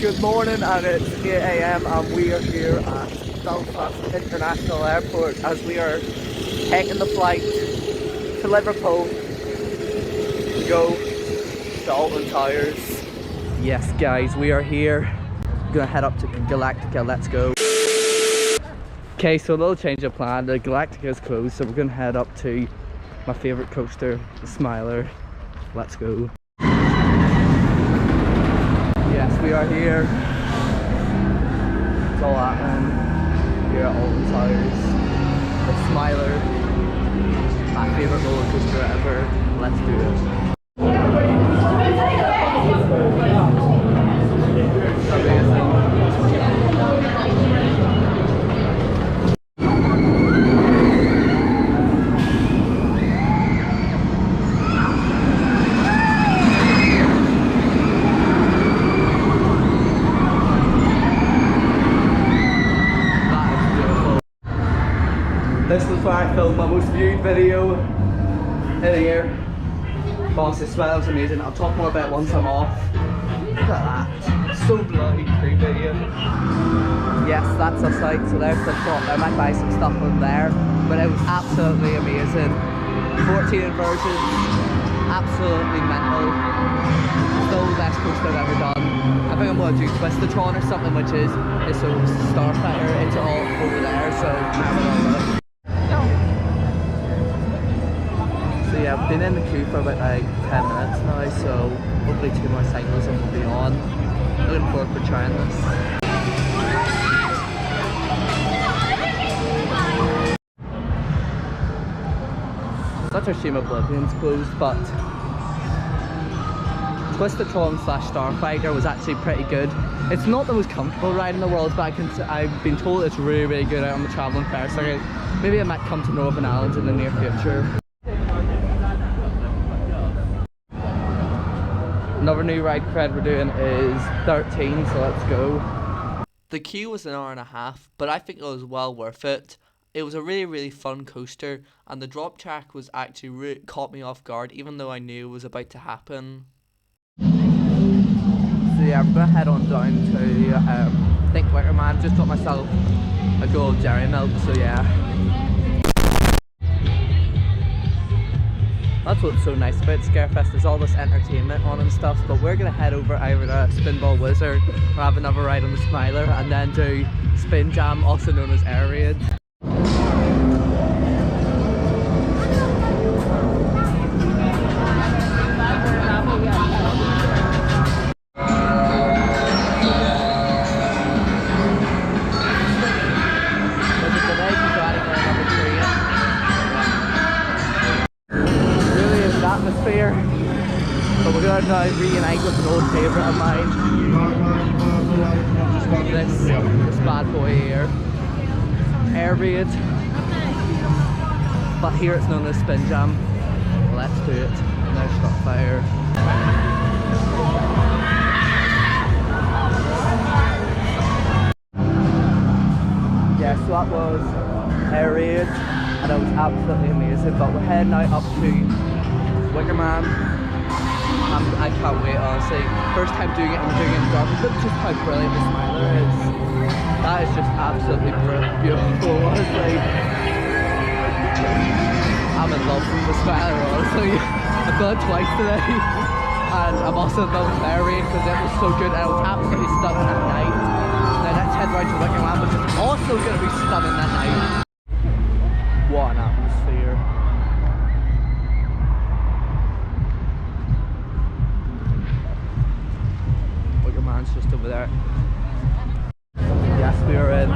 Good morning, and it's 8 AM and we are here at Belfast International Airport as we are taking the flight to Liverpool to go to Alton Towers. Yes guys, we are here. Gonna head up to Galactica, let's go. Okay, so a little change of plan. The Galactica is closed, so we're gonna head up to my favourite coaster, the Smiler. Let's go. Yes, we are here. It's all happening here at Alton Towers. The Smiler, my favourite roller coaster ever. Let's do it. This is where I filmed my most viewed video in here. Honestly, smells amazing. I'll talk more about it once I'm off. Look at that. So bloody creepy. Yes, that's a sight. So there's the shop. I might buy some stuff from there. But it was absolutely amazing. 14 inversions. Absolutely mental. Still the best coaster I've ever done. I think I'm going to do Twistatron or something, which is so Starfighter. It's all over there, so have it on look. So yeah, I've been in the queue for about like 10 minutes now, so hopefully 2 more cycles and we'll be on. Looking forward for trying this. Such a shame Oblivion's closed, but Twistatron / Starfighter was actually pretty good. It's not the most comfortable ride in the world, but I've been told it's really, really good out on the travelling fair circuit. Maybe I might come to Northern Ireland in the near future. Another new ride cred we're doing is Th13teen, so let's go. The queue was an hour and a half, but I think it was well worth it. It was a really, really fun coaster, and the drop track was actually caught me off guard, even though I knew it was about to happen. So yeah, I'm gonna head on down to I think Wickerman. Just got myself a gold Jerry milk, so yeah. That's what's so nice about Scarefest, there's all this entertainment on and stuff, but we're gonna head over either to Spinball Wizard or have another ride on the Smiler and then do Spinjam, also known as REUNITING. Atmosphere, but we're gonna now reunite with an old favourite of mine. This bad boy here, REUNITING, but here it's known as Spinjam. Let's do it. Now stop fire. Yeah, so that was REUNITING, and it was absolutely amazing. But we're heading now up to Wickerman. I can't wait, honestly. First time doing it and doing it in dark. Look just how brilliant the Smiler is. That is just absolutely beautiful, honestly. I'm in love with the Smiler, honestly. I've done it twice today. And I'm also in love with REUNITING because it was so good and it was absolutely stunning at night. Now let's head right to Wickerman, which is also going to be stunning that night. What an atmosphere. Just over there. Yes, we are in.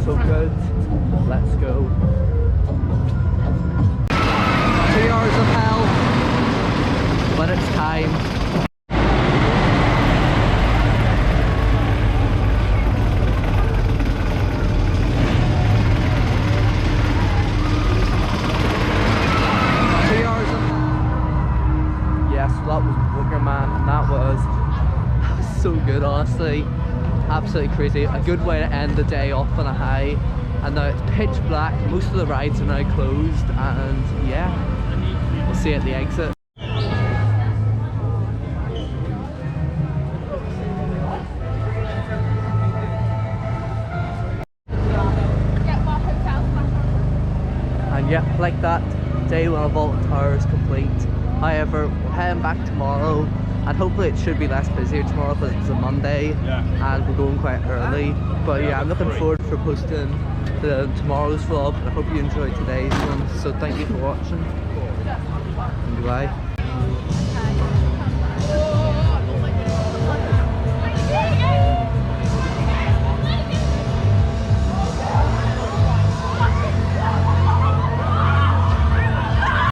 So good. Let's go. 3 hours of hell when it's time. 3 hours of hell. Yes, that was Wickerman, and that was so good, honestly. Absolutely crazy. A good way to end the day off on a high. And now it's pitch black. Most of the rides are now closed, and yeah, we'll see you at the exit. yeah, like that, day one of Alton Towers complete. However, we're heading back tomorrow, and hopefully it should be less busier tomorrow because it's a Monday, and we're going quite early. But yeah, I'm looking forward for posting tomorrow's vlog, and I hope you enjoyed today's one. So thank you for watching, and goodbye.